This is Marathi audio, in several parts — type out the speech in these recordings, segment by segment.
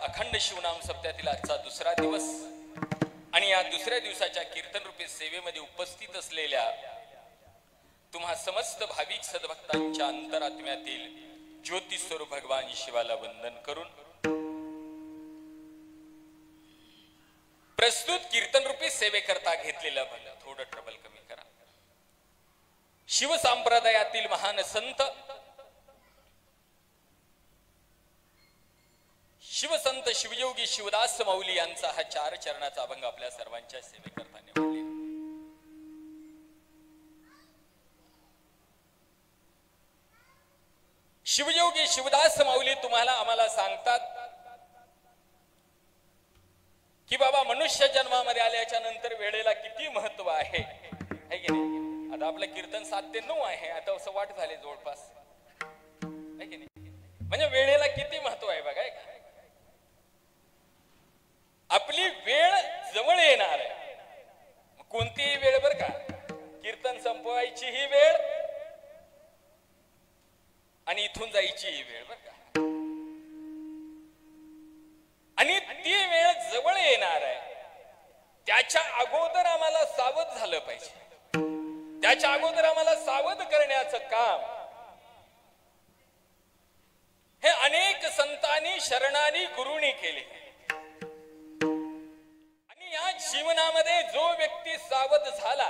अखंड शिवनाम सप्त्यातील आजचा दुसरा दिवस आणि या दुसऱ्या दिवसाच्या कीर्तन रूपी सेवेमध्ये उपस्थित असलेल्या तुम्हा समस्त भाविक सद्भक्तांच्या अंतरात्म्यातील ज्योती स्वरूप भगवान शिवाला वंदन करून प्रस्तुत कीर्तन रूपी सेवेकरता घेतलेलं भलं थोडं ट्रबल कमी करा. शिव संप्रदायातील महान संत शिवसंत शिवयोगी शिवदास माऊली यांचा हा 4 चरणाचा अभंग आपल्या सर्वांच्या सेवेकरता निवडले. शिवयोगी शिवदास माऊली तुम्हाला आम्हाला सांगतात की बाबा मनुष्य जन्मामध्ये आल्याच्या नंतर वेळेला किती महत्व आहे की नाही. आता आपलं कीर्तन 7 ते 9 आहे, आता असं वाट झाले जवळपास आहे की नाही. म्हणजे वेळेला किती महत्व आहे बघा. आपली वेळ जवळ येणार आहे. कोणतीही वेळ बर का, कीर्तन संपवायची ही वेळ आणि इथून जायची ही वेळ बर का. आणि ती वेळ जवळ येणार आहे. त्याच्या अगोदर आम्हाला सावध झालं पाहिजे. त्याच्या अगोदर आम्हाला सावध करण्याचं काम हे अनेक संतांनी शरणानी गुरुनी केले. आणि या जीवनामध्ये जो व्यक्ती सावध झाला,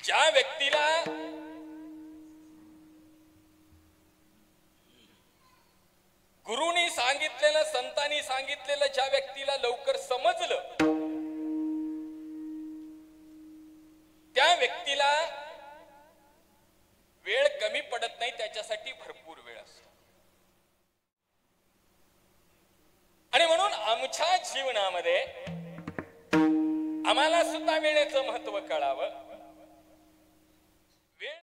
ज्या व्यक्तीला गुरुनी सांगितलेलं संतांनी सांगितलेलं ज्या व्यक्तीला लवकर समजलं, त्या व्यक्तीला वेळ कमी पडत नाही, त्याच्यासाठी भरपूर वेळ असतो. आणि म्हणून आमच्या जीवनामध्ये आम्हाला सुद्धा वेळेचं महत्व कळावं.